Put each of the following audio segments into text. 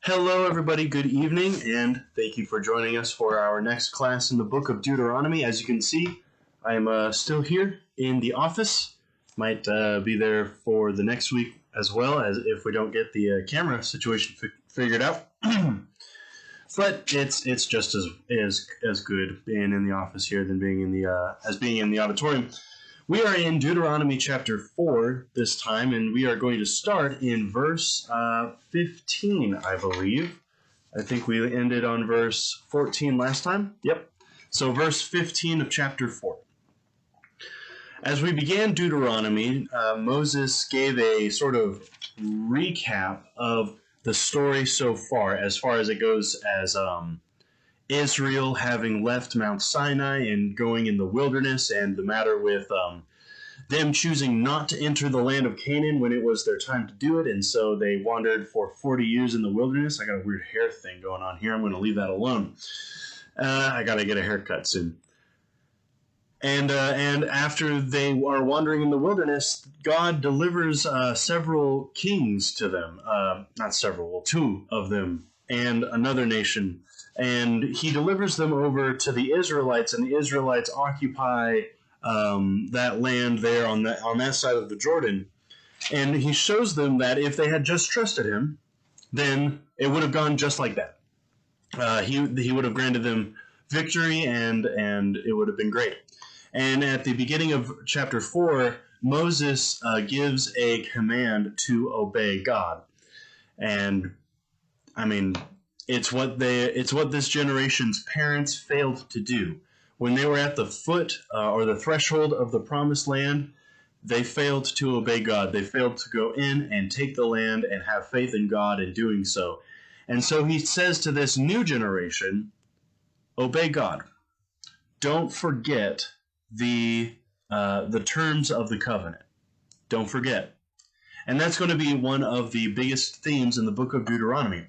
Hello, everybody. Good evening, and thank you for joining us for our next class in the book of Deuteronomy. As you can see, I'm still here in the office. Might be there for the next week as well, as if we don't get the camera situation figured out. But it's just as good being in the office here than being in the auditorium. We are in Deuteronomy chapter 4 this time, and we are going to start in verse 15, I believe. I think we ended on verse 14 last time. Yep. So verse 15 of chapter 4. As we began Deuteronomy, Moses gave a sort of recap of the story so far as it goes as Israel having left Mount Sinai and going in the wilderness, and the matter with them choosing not to enter the land of Canaan when it was their time to do it, and so they wandered for 40 years in the wilderness. I got a weird hair thing going on here. I'm going to leave that alone. I got to get a haircut soon. And after they are wandering in the wilderness, God delivers several kings to them. Not several, well, two of them, and another nation. And he delivers them over to the Israelites, and the Israelites occupy that land there on that side of the Jordan. And he shows them that if they had just trusted him, then it would have gone just like that. He would have granted them victory, and it would have been great. And at the beginning of chapter 4, Moses gives a command to obey God. And I mean, it's what this generation's parents failed to do. When they were at the foot or the threshold of the promised land, they failed to obey God. They failed to go in and take the land and have faith in God in doing so. And so he says to this new generation, obey God. Don't forget the terms of the covenant. Don't forget. And that's going to be one of the biggest themes in the book of Deuteronomy.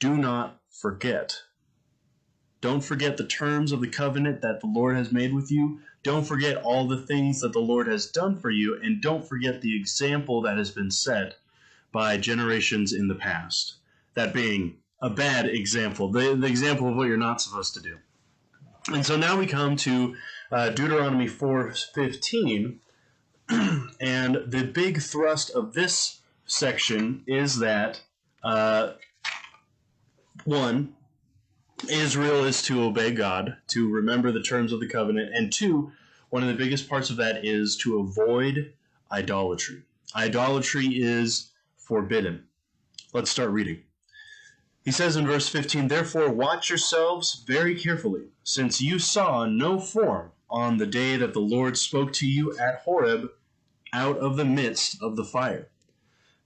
Do not forget. Don't forget the terms of the covenant that the Lord has made with you. Don't forget all the things that the Lord has done for you, and don't forget the example that has been set by generations in the past. That being a bad example, the example of what you're not supposed to do. And so now we come to Deuteronomy 4:15, and the big thrust of this section is that, one, Israel is to obey God, to remember the terms of the covenant, and two, one of the biggest parts of that is to avoid idolatry. Idolatry is forbidden. Let's start reading. He says in verse 15, "Therefore watch yourselves very carefully, since you saw no form on the day that the Lord spoke to you at Horeb out of the midst of the fire.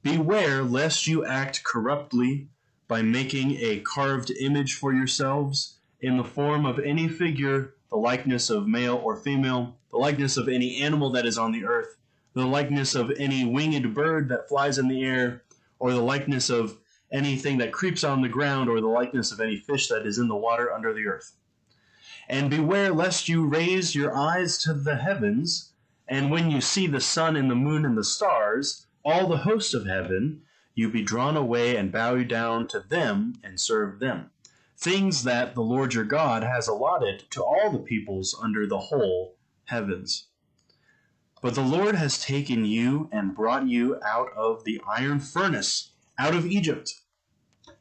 Beware lest you act corruptly by making a carved image for yourselves in the form of any figure, the likeness of male or female, the likeness of any animal that is on the earth, the likeness of any winged bird that flies in the air, or the likeness of anything that creeps on the ground, or the likeness of any fish that is in the water under the earth. And beware lest you raise your eyes to the heavens, and when you see the sun and the moon and the stars, all the hosts of heaven, you be drawn away and bow down to them and serve them. Things that the Lord your God has allotted to all the peoples under the whole heavens. But the Lord has taken you and brought you out of the iron furnace, out of Egypt,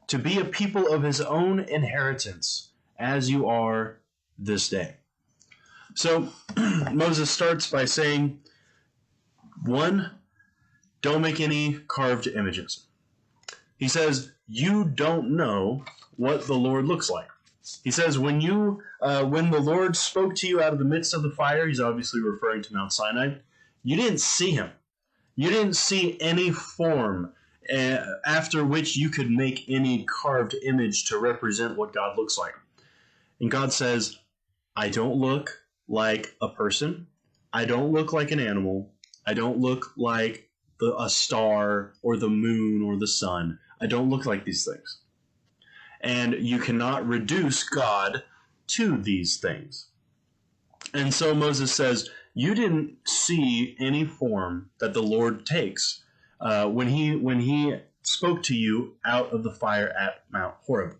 to be a people of his own inheritance, as you are this day." So Moses starts by saying, one, don't make any carved images. He says, you don't know what the Lord looks like. He says, when the Lord spoke to you out of the midst of the fire, he's obviously referring to Mount Sinai, you didn't see him. You didn't see any form after which you could make any carved image to represent what God looks like. And God says, I don't look like a person. I don't look like an animal. I don't look like a star or the moon or the sun. I don't look like these things. And you cannot reduce God to these things. And so Moses says, you didn't see any form that the Lord takes. When he spoke to you out of the fire at Mount Horeb.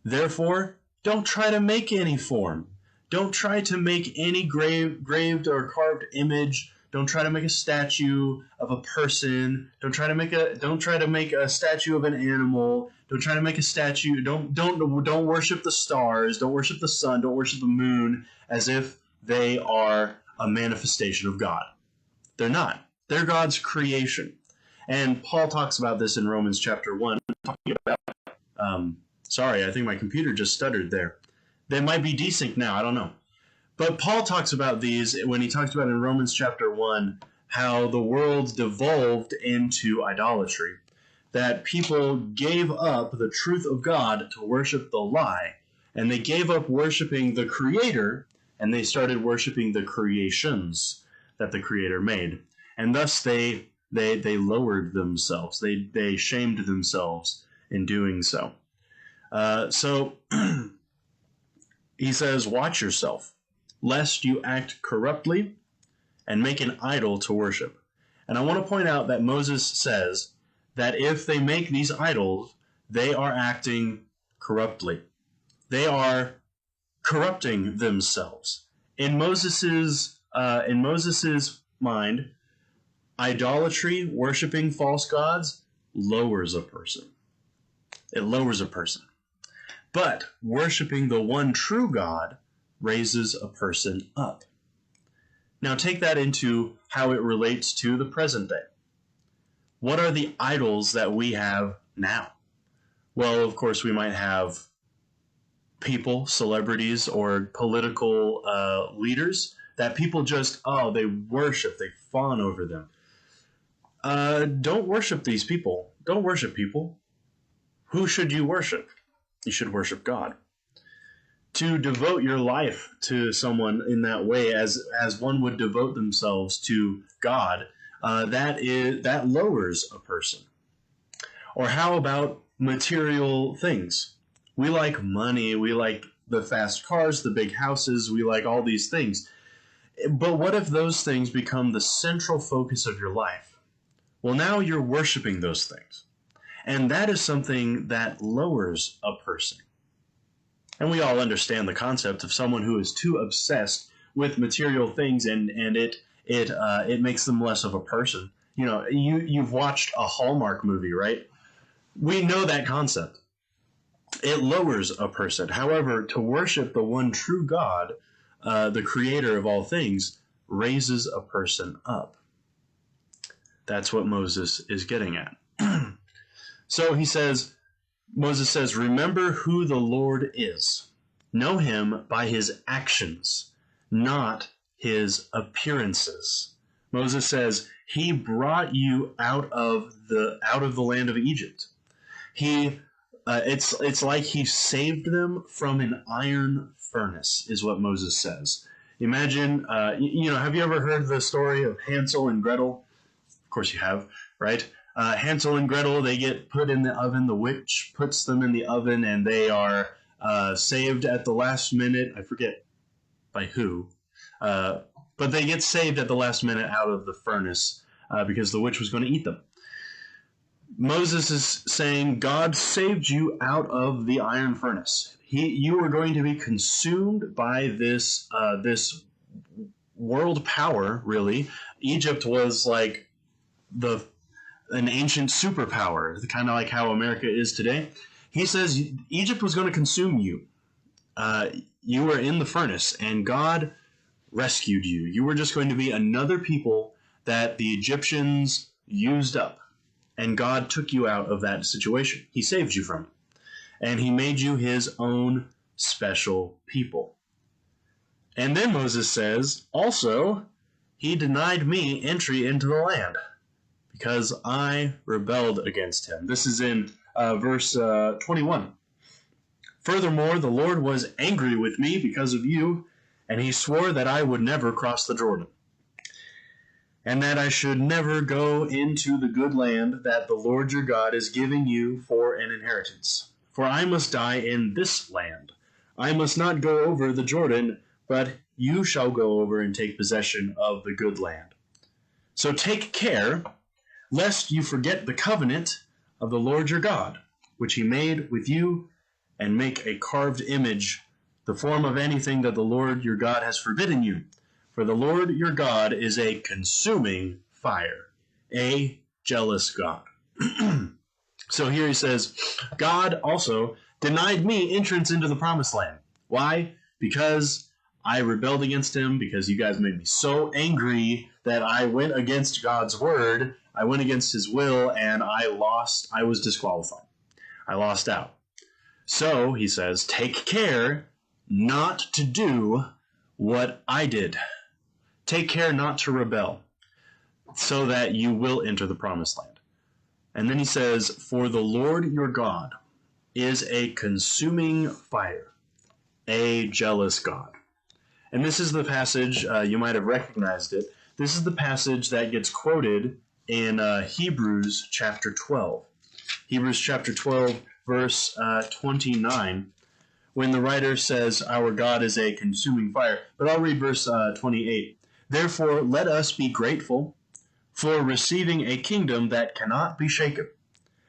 Therefore, don't try to make any form. Don't try to make any graved or carved image. Don't try to make a statue of a person. Don't try to make a statue of an animal. Don't try to make a statue. Don't worship the stars. Don't worship the sun. Don't worship the moon as if they are a manifestation of God. They're not. They're God's creation. And Paul talks about this in Romans chapter 1, talking about, sorry, I think my computer just stuttered there. They might be desync now, I don't know. But Paul talks about these when he talks about in Romans chapter 1 how the world devolved into idolatry, that people gave up the truth of God to worship the lie, and they gave up worshiping the Creator, and they started worshiping the creations that the Creator made. And thus they lowered themselves. They shamed themselves in doing so. So he says, watch yourself, lest you act corruptly and make an idol to worship. And I want to point out that Moses says that if they make these idols, they are acting corruptly. They are corrupting themselves. In Moses's mind, idolatry, worshiping false gods, lowers a person. It lowers a person. But worshiping the one true God raises a person up. Now take that into how it relates to the present day. What are the idols that we have now? Well, of course, we might have people, celebrities, or political leaders that people just, they worship, they fawn over them. Don't worship these people. Don't worship people. Who should you worship? You should worship God. To devote your life to someone in that way, as one would devote themselves to God, that lowers a person. Or how about material things? We like money, we like the fast cars, the big houses, we like all these things. But what if those things become the central focus of your life? Well, now you're worshiping those things. And that is something that lowers a person. And we all understand the concept of someone who is too obsessed with material things, and it makes them less of a person. You know, you've watched a Hallmark movie, right? We know that concept. It lowers a person. However, to worship the one true God, the creator of all things, raises a person up. That's what Moses is getting at. So Moses says, remember who the Lord is. Know him by his actions, not his appearances. Moses says, he brought you out of the land of Egypt. It's like he saved them from an iron furnace, is what Moses says. Imagine, have you ever heard the story of Hansel and Gretel? Of course you have, right? Hansel and Gretel, they get put in the oven. The witch puts them in the oven, and they are saved at the last minute. I forget by who. But they get saved at the last minute out of the furnace because the witch was going to eat them. Moses is saying, God saved you out of the iron furnace. You were going to be consumed by this world power, really. Egypt was like an ancient superpower, kind of like how America is today. He says Egypt was going to consume you. You were in the furnace, and God rescued you. You were just going to be another people that the Egyptians used up, and God took you out of that situation. He saved you from it, and he made you his own special people. And then Moses says, also, he denied me entry into the land, because I rebelled against him. This is in verse 21. Furthermore, the Lord was angry with me because of you, and he swore that I would never cross the Jordan, and that I should never go into the good land that the Lord your God is giving you for an inheritance. For I must die in this land. I must not go over the Jordan, but you shall go over and take possession of the good land. So take care, lest you forget the covenant of the Lord your God, which he made with you, and make a carved image, the form of anything that the Lord your God has forbidden you. For the Lord your God is a consuming fire, a jealous God. So here he says, God also denied me entrance into the promised land. Why? Because I rebelled against him, because you guys made me so angry that I went against God's word, I went against his will, and I was disqualified. I lost out. So, he says, take care not to do what I did. Take care not to rebel, so that you will enter the promised land. And then he says, for the Lord your God is a consuming fire, a jealous God. And this is the passage, you might have recognized it. This is the passage that gets quoted in Hebrews chapter 12. Hebrews chapter 12, verse 29, when the writer says, our God is a consuming fire. But I'll read verse 28. Therefore, let us be grateful for receiving a kingdom that cannot be shaken.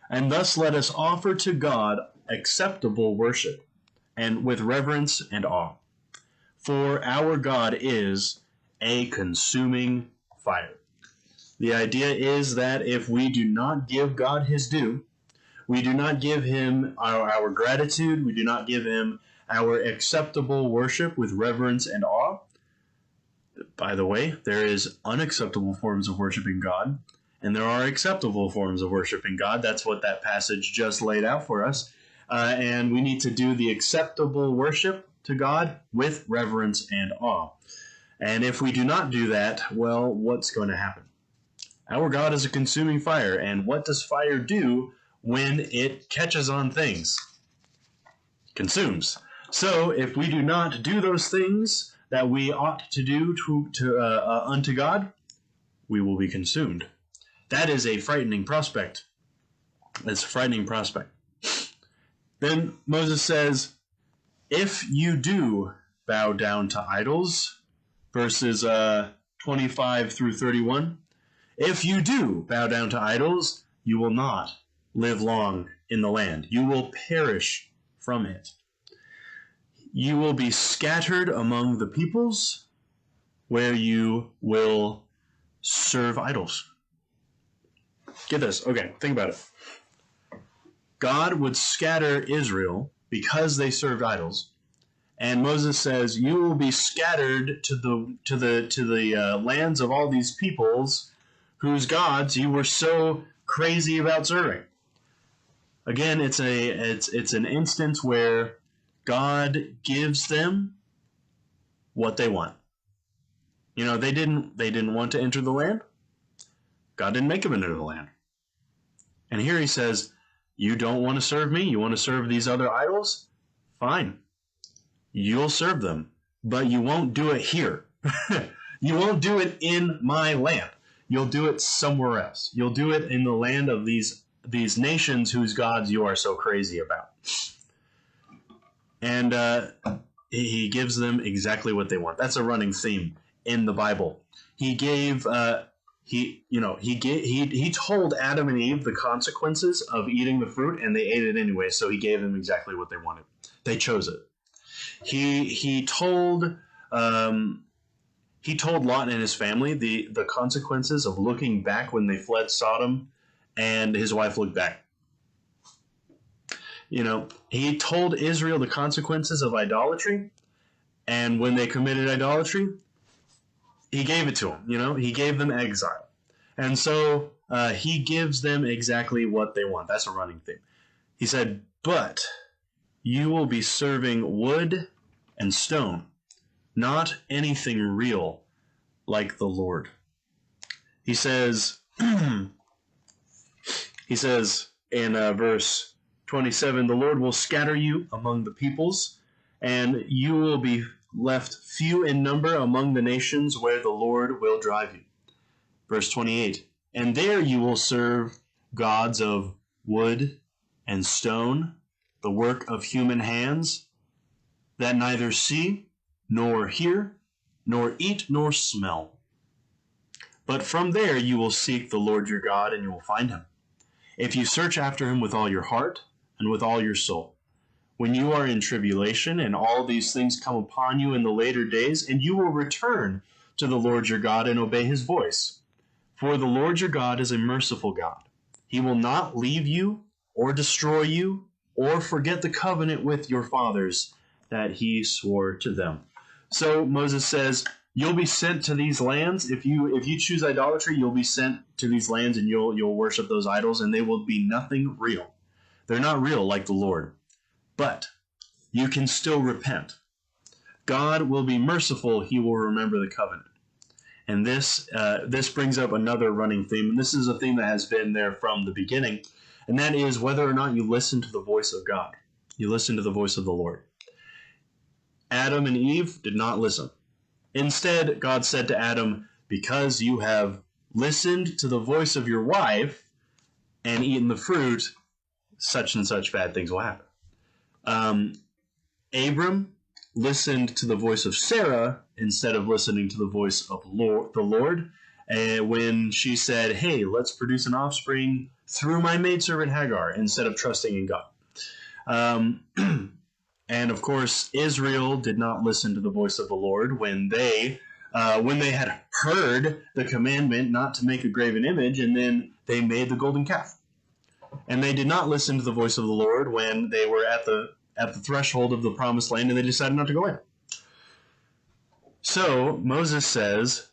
And thus let us offer to God acceptable worship, and with reverence and awe. For our God is a consuming fire. The idea is that if we do not give God his due, we do not give him our gratitude, we do not give him our acceptable worship with reverence and awe. By the way, there is unacceptable forms of worshiping God, and there are acceptable forms of worshiping God. That's what that passage just laid out for us. And we need to do the acceptable worship to God with reverence and awe. And if we do not do that, well, what's going to happen? Our God is a consuming fire, and what does fire do when it catches on things? Consumes. So if we do not do those things that we ought to do unto God, we will be consumed. That is a frightening prospect. It's a frightening prospect. Then Moses says, if you do bow down to idols, verses 25 through 31, if you do bow down to idols, you will not live long in the land. You will perish from it. You will be scattered among the peoples where you will serve idols. Get this. Okay, think about it. God would scatter Israel because they served idols, and Moses says, "You will be scattered to the lands of all these peoples whose gods you were so crazy about serving." Again, it's an instance where God gives them what they want. You know, they didn't want to enter the land. God didn't make them enter the land. And here he says, you don't want to serve me? You want to serve these other idols? Fine. You'll serve them. But you won't do it here. You won't do it in my land. You'll do it somewhere else. You'll do it in the land of these nations whose gods you are so crazy about. And he gives them exactly what they want. That's a running theme in the Bible. He gave he told Adam and Eve the consequences of eating the fruit, and they ate it anyway. So he gave them exactly what they wanted. They chose it. He told Lot and his family the consequences of looking back when they fled Sodom, and his wife looked back. You know, he told Israel the consequences of idolatry, and when they committed idolatry, he gave it to them. You know, he gave them exile. And so he gives them exactly what they want. That's a running theme. He said, but you will be serving wood and stone, not anything real like the Lord. He says, in verse 27, the Lord will scatter you among the peoples, and you will be left few in number among the nations where the Lord will drive you. Verse 28, and there you will serve gods of wood and stone, the work of human hands, that neither see, nor hear, nor eat, nor smell. But from there you will seek the Lord your God, and you will find him. if you search after him with all your heart and with all your soul. When you are in tribulation and all these things come upon you in the later days, and you will return to the Lord your God and obey his voice. For the Lord your God is a merciful God. He will not leave you or destroy you or forget the covenant with your fathers that he swore to them. So Moses says, you'll be sent to these lands. If you choose idolatry, you'll be sent to these lands and you'll worship those idols, and they will be nothing real. They're not real like the Lord. But you can still repent. God will be merciful. He will remember the covenant. And this brings up another running theme, and this is a theme that has been there from the beginning, and that is whether or not you listen to the voice of God. You listen to the voice of the Lord. Adam and Eve did not listen. Instead, God said to Adam, because you have listened to the voice of your wife and eaten the fruit, such and such bad things will happen. Abram listened to the voice of Sarah instead of listening to the voice of the Lord when she said, hey, let's produce an offspring through my maidservant Hagar, instead of trusting in God. And of course, Israel did not listen to the voice of the Lord when they had heard the commandment not to make a graven image, and then they made the golden calf. And they did not listen to the voice of the Lord when they were at the threshold of the promised land and they decided not to go in. So Moses says,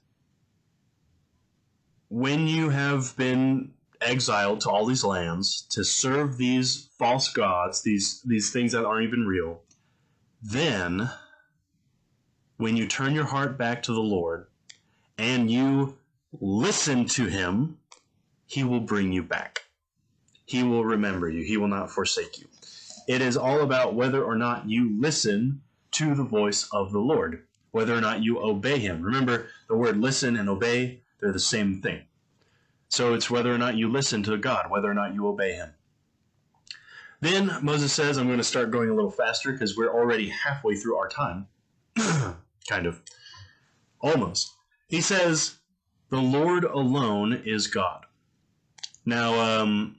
when you have been exiled to all these lands to serve these false gods, these things that aren't even real, then when you turn your heart back to the Lord and you listen to him, he will bring you back. He will remember you. He will not forsake you. It is all about whether or not you listen to the voice of the Lord, whether or not you obey him. Remember, the word listen and obey, they're the same thing. So it's whether or not you listen to God, whether or not you obey him. Then Moses says, I'm going to start going a little faster because we're already halfway through our time. Kind of. Almost. He says, the Lord alone is God. Now,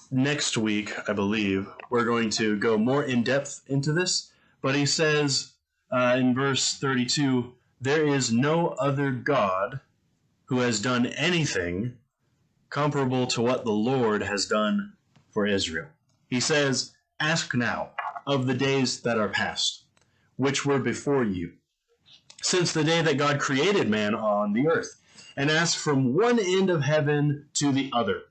next week, I believe, we're going to go more in depth into this, but he says in verse 32, there is no other God who has done anything comparable to what the Lord has done for Israel. He says, ask now of the days that are past, which were before you, since the day that God created man on the earth, and ask from one end of heaven to the other,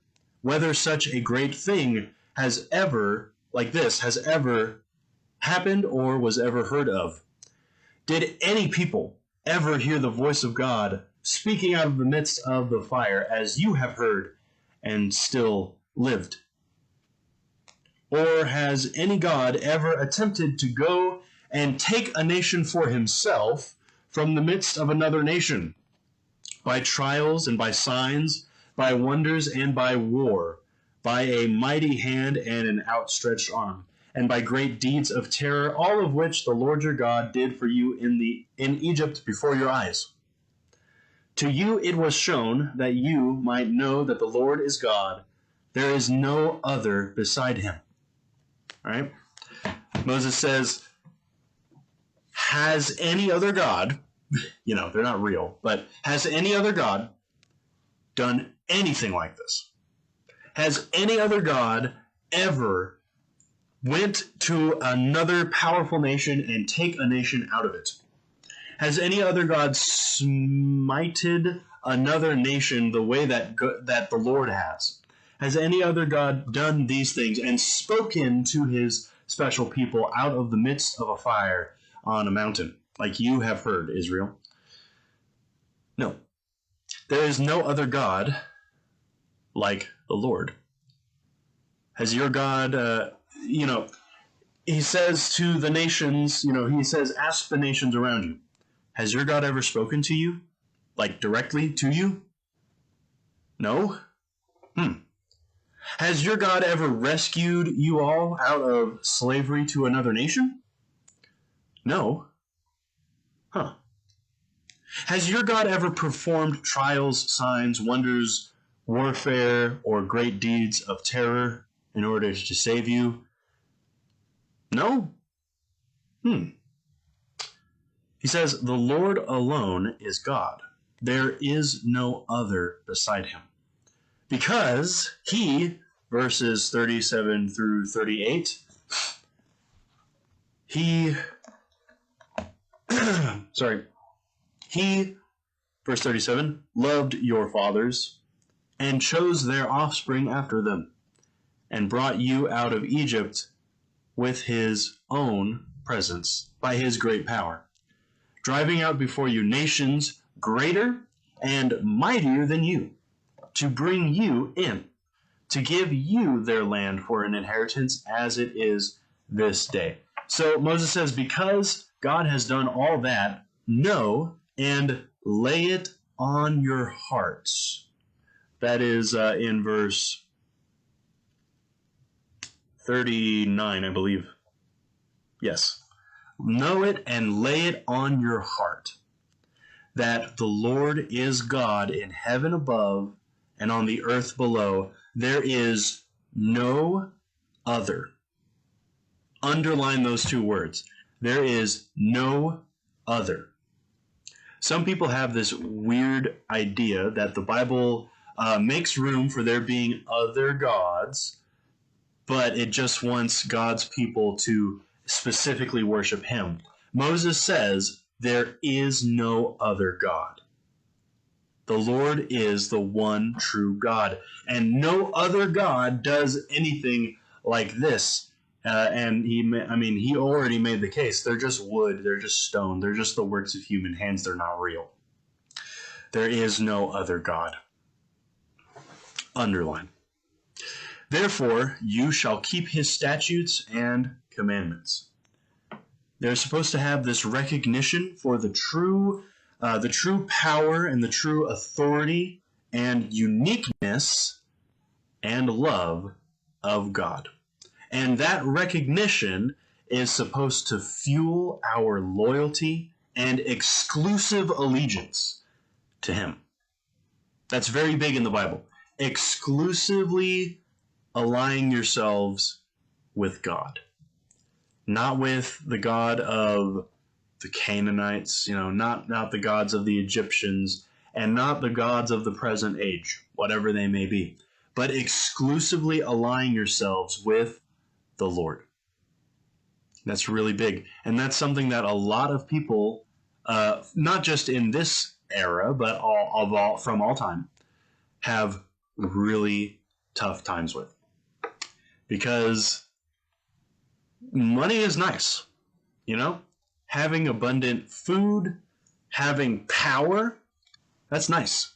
whether such a great thing has ever happened or was ever heard of. Did any people ever hear the voice of God speaking out of the midst of the fire, as you have heard and still lived? Or has any God ever attempted to go and take a nation for himself from the midst of another nation, by trials and by signs, by wonders and by war, by a mighty hand and an outstretched arm, and by great deeds of terror, all of which the Lord your God did for you in Egypt before your eyes? To you it was shown that you might know that the Lord is God. There is no other beside him. All right? Moses says, has any other God, they're not real, but has any other God done anything like this? Has any other God ever went to another powerful nation and take a nation out of it? Has any other God smited another nation the way that the Lord has? Has any other God done these things and spoken to his special people out of the midst of a fire on a mountain, like you have heard, Israel? No. There is no other God like the Lord. Has your God, he says to the nations, he says, ask the nations around you. Has your God ever spoken to you? Like directly to you? No? Has your God ever rescued you all out of slavery to another nation? No. Has your God ever performed trials, signs, wonders, warfare or great deeds of terror in order to save you? No? He says, the Lord alone is God. There is no other beside him. Because he, verses 37 through 38, he, verse 37, loved your fathers and chose their offspring after them and brought you out of Egypt with his own presence by his great power, driving out before you nations greater and mightier than you, to bring you in, to give you their land for an inheritance as it is this day. So Moses says, because God has done all that, know and lay it on your hearts. That is in verse 39, I believe. Yes. Know it and lay it on your heart, that the Lord is God in heaven above and on the earth below. There is no other. Underline those two words. There is no other. Some people have this weird idea that the Bible makes room for there being other gods, but it just wants God's people to specifically worship him. Moses says there is no other God. The Lord is the one true God, and no other God does anything like this. And he already made the case. They're just wood, they're just stone, they're just the works of human hands, they're not real. There is no other God. Underline. Therefore, you shall keep his statutes and commandments. They're supposed to have this recognition for the true power and the true authority and uniqueness and love of God. And that recognition is supposed to fuel our loyalty and exclusive allegiance to him. That's very big in the Bible. Exclusively aligning yourselves with God. Not with the God of the Canaanites, not the gods of the Egyptians, and not the gods of the present age, whatever they may be, but exclusively aligning yourselves with the Lord. That's really big. And that's something that a lot of people, not just in this era, but from all time, have really tough times with. Because money is nice, having abundant food, having power, that's nice.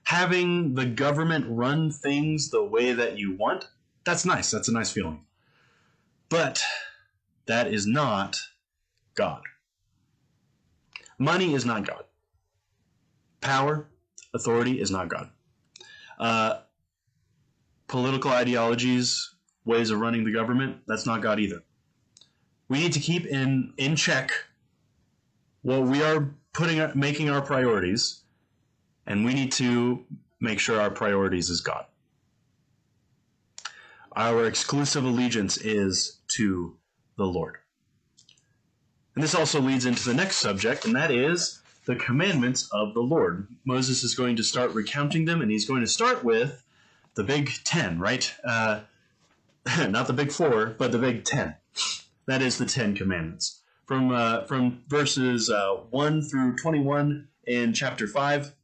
Having the government run things the way that you want, that's nice. That's a nice feeling. But that is not God. Money is not God. Power, authority is not God. Political ideologies, ways of running the government, that's not God either. We need to keep in check what we are making our priorities, and we need to make sure our priorities is God. Our exclusive allegiance is to the Lord. And this also leads into the next subject, and that is the commandments of the Lord. Moses is going to start recounting them, and he's going to start with the big 10, right? Not the big 4, but the big 10. That is the 10 commandments. From verses 1 through 21 in chapter 5,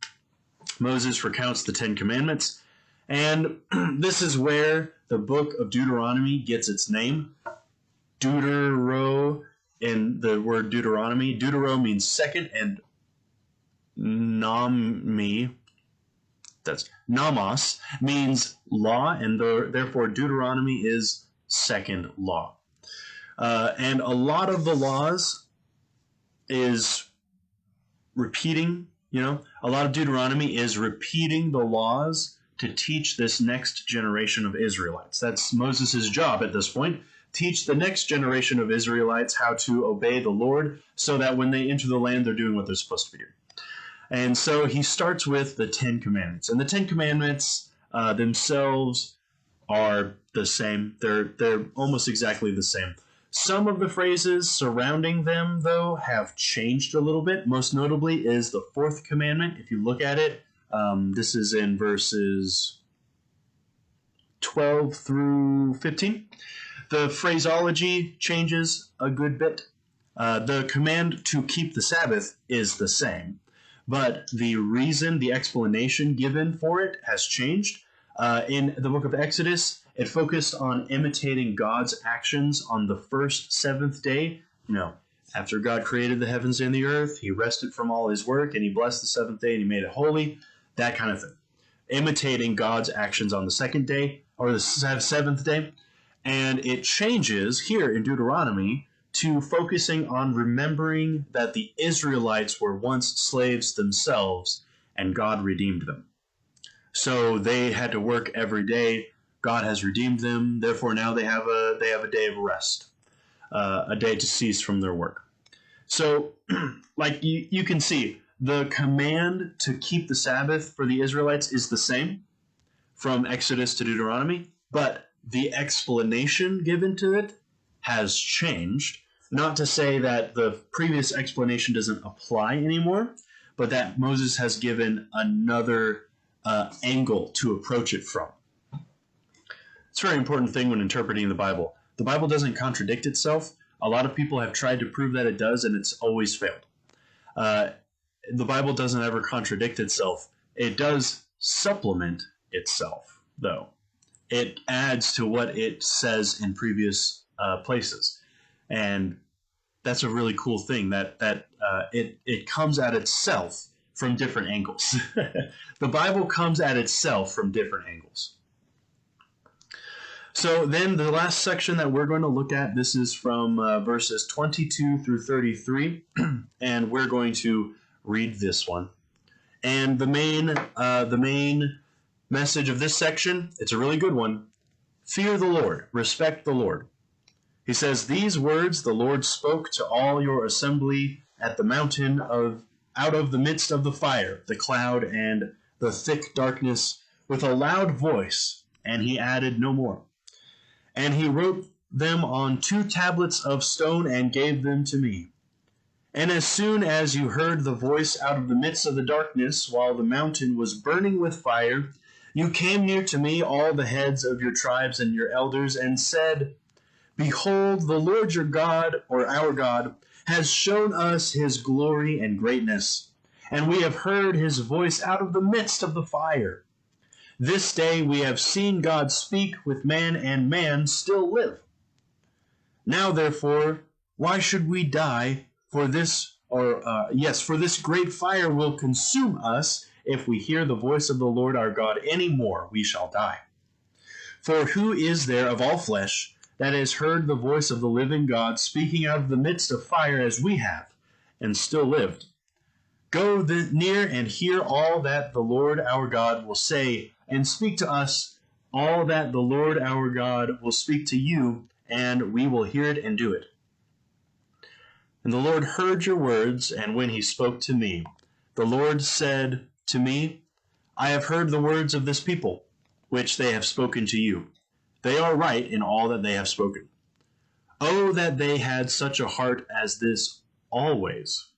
Moses recounts the 10 commandments. And this is where the book of Deuteronomy gets its name. Deutero, in the word Deuteronomy. Deutero means second, and nomos means law, and therefore Deuteronomy is second law. And a lot of the laws is repeating, a lot of Deuteronomy is repeating the laws to teach this next generation of Israelites. That's Moses' job at this point. Teach the next generation of Israelites how to obey the Lord so that when they enter the land, they're doing what they're supposed to be doing. And so he starts with the 10 Commandments. And the 10 Commandments themselves are the same. They're almost exactly the same. Some of the phrases surrounding them, though, have changed a little bit. Most notably is the fourth commandment. If you look at it, this is in verses 12 through 15. The phraseology changes a good bit. The command to keep the Sabbath is the same, but the reason, the explanation given for it has changed. In the book of Exodus, it focused on imitating God's actions on the first seventh day. After God created the heavens and the earth, he rested from all his work, and he blessed the seventh day, and he made it holy, that kind of thing. Imitating God's actions on the second day, or the seventh day. And it changes here in Deuteronomy to focusing on remembering that the Israelites were once slaves themselves, and God redeemed them. So they had to work every day. God has redeemed them. Therefore, now they have a day of rest, a day to cease from their work. So, like you can see, the command to keep the Sabbath for the Israelites is the same from Exodus to Deuteronomy, but the explanation given to it has changed. Not to say that the previous explanation doesn't apply anymore, but that Moses has given another angle to approach it from. It's a very important thing when interpreting the Bible. The Bible doesn't contradict itself. A lot of people have tried to prove that it does, and it's always failed. The Bible doesn't ever contradict itself. It does supplement itself, though. It adds to what it says in previous places. And that's a really cool thing, that it comes at itself from different angles. The Bible comes at itself from different angles. So then the last section that we're going to look at, this is from verses 22 through 33, and we're going to read this one. And the main message of this section, it's a really good one. Fear the Lord, respect the Lord. He says, "These words the Lord spoke to all your assembly at the mountain out of the midst of the fire, the cloud, and the thick darkness, with a loud voice," and he added no more. "And he wrote them on 2 tablets of stone and gave them to me. And as soon as you heard the voice out of the midst of the darkness, while the mountain was burning with fire, you came near to me, all the heads of your tribes and your elders, and said, Behold, the Lord your God, or our God, has shown us his glory and greatness, and we have heard his voice out of the midst of the fire. This day we have seen God speak with man, and man still live. Now therefore, why should we die? For this great fire will consume us. If we hear the voice of the Lord our God any more, we shall die. For who is there of all flesh that has heard the voice of the living God speaking out of the midst of fire as we have, and still lived? Go near and hear all that the Lord our God will say, and speak to us all that the Lord our God will speak to you, and we will hear it and do it. And the Lord heard your words, and when he spoke to me, the Lord said to me, I have heard the words of this people, which they have spoken to you. They are right in all that they have spoken. Oh, that they had such a heart as this always,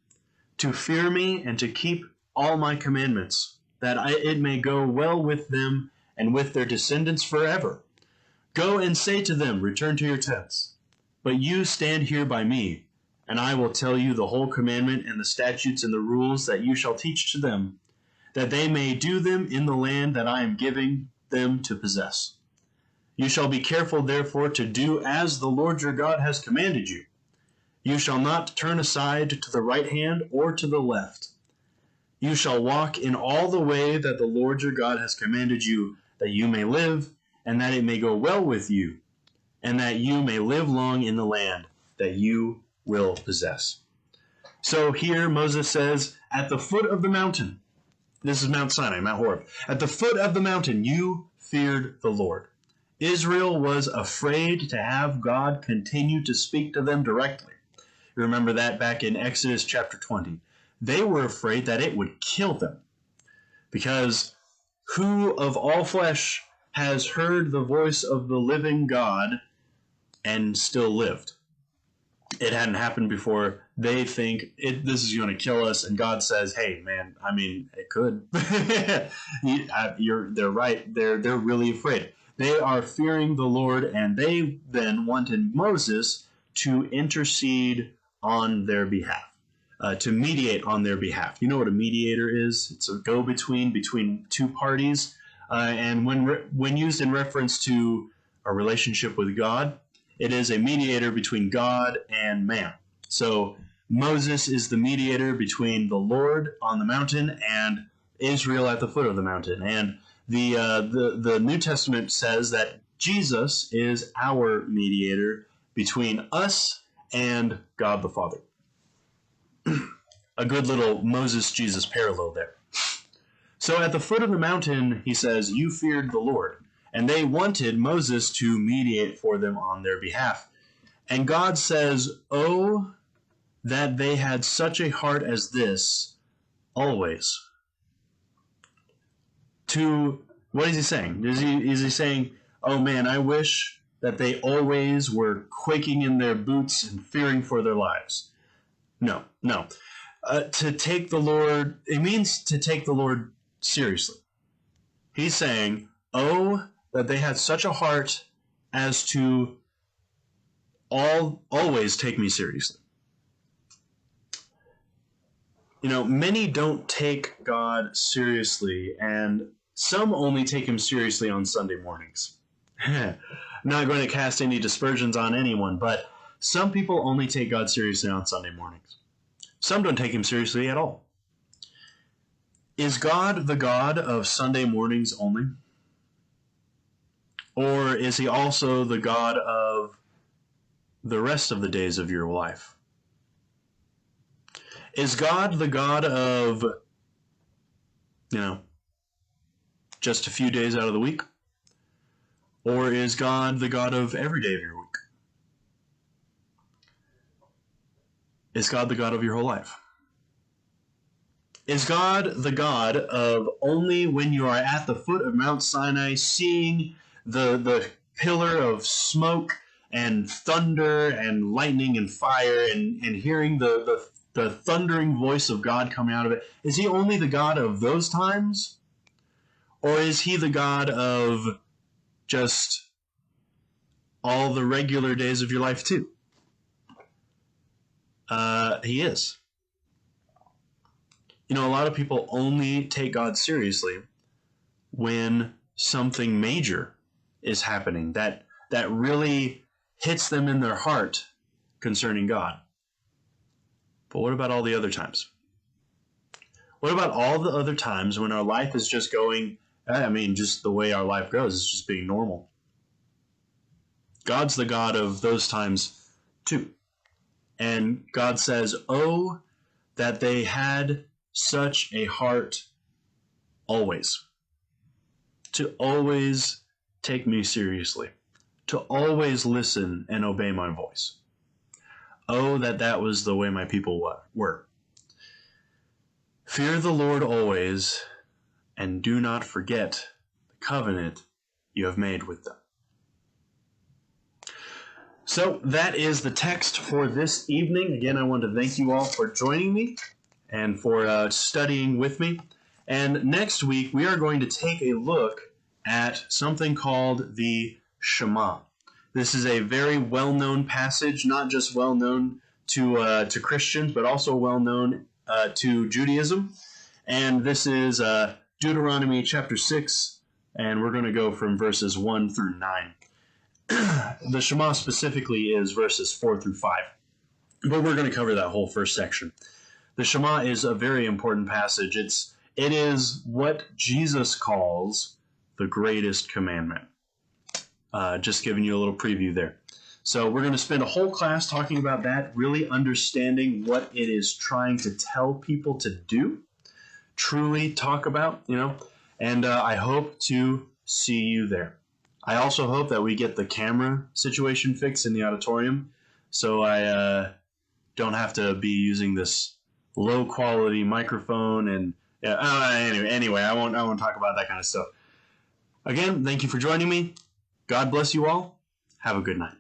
to fear me and to keep all my commandments, that it may go well with them and with their descendants forever. Go and say to them, return to your tents. But you stand here by me, and I will tell you the whole commandment and the statutes and the rules that you shall teach to them, that they may do them in the land that I am giving them to possess. You shall be careful, therefore, to do as the Lord your God has commanded you. You shall not turn aside to the right hand or to the left. You shall walk in all the way that the Lord your God has commanded you, that you may live, and that it may go well with you, and that you may live long in the land that you will possess. So here Moses says, at the foot of the mountain, this is Mount Sinai, Mount Horeb, at the foot of the mountain you feared the Lord. Israel was afraid to have God continue to speak to them directly. You remember that back in Exodus chapter 20. They were afraid that it would kill them, because Who of all flesh has heard the voice of the living God and still lived? It hadn't happened before. They think this is going to kill us, and God says, "Hey, man, I mean, it could." They're right. They're really afraid. They are fearing the Lord, and they then wanted Moses to intercede on their behalf, to mediate on their behalf. You know what a mediator is? It's a go-between two parties, and when used in reference to a relationship with God, it is a mediator between God and man. So Moses is the mediator between the Lord on the mountain and Israel at the foot of the mountain. And the New Testament says that Jesus is our mediator between us and God the Father. A good little Moses-Jesus parallel there. So at the foot of the mountain, he says, you feared the Lord. And they wanted Moses to mediate for them on their behalf. And God says, oh, that they had such a heart as this, always. What is he saying? Is he saying, oh man, I wish that they always were quaking in their boots and fearing for their lives? No. To take the Lord, it means to take the Lord seriously. He's saying, oh, that they had such a heart as to always take me seriously. You know, many don't take God seriously, and some only take him seriously on Sunday mornings. I'm not going to cast any dispersions on anyone, but some people only take God seriously on Sunday mornings. Some don't take him seriously at all. Is God the God of Sunday mornings only? Or is he also the God of the rest of the days of your life? Is God the God of, just a few days out of the week? Or is God the God of every day of your week? Is God the God of your whole life? Is God the God of only when you are at the foot of Mount Sinai seeing the pillar of smoke and thunder and lightning and fire and hearing the thundering voice of God coming out of it? Is he only the God of those times? Or is he the God of just all the regular days of your life too? He is. A lot of people only take God seriously when something major is happening that really hits them in their heart concerning God. But what about all the other times? What about all the other times when our life is just going, just the way our life goes, it's just being normal? God's the God of those times too. And God says, oh, that they had such a heart always. To always take me seriously. To always listen and obey my voice. Oh, that was the way my people were. Fear the Lord always, and do not forget the covenant you have made with them. So that is the text for this evening. Again, I want to thank you all for joining me and for studying with me. And next week, we are going to take a look at something called the Shema. This is a very well-known passage, not just well-known to Christians, but also well-known to Judaism. And this is Deuteronomy chapter 6, and we're going to go from verses 1 through 9. The Shema specifically is verses 4 through 5. But we're going to cover that whole first section. The Shema is a very important passage. It is what Jesus calls the greatest commandment. Just giving you a little preview there. So we're going to spend a whole class talking about that, really understanding what it is trying to tell people to do, truly talk about, and I hope to see you there. I also hope that we get the camera situation fixed in the auditorium, so I don't have to be using this low-quality microphone and Yeah. Anyway, I won't talk about that kind of stuff. Again, thank you for joining me. God bless you all. Have a good night.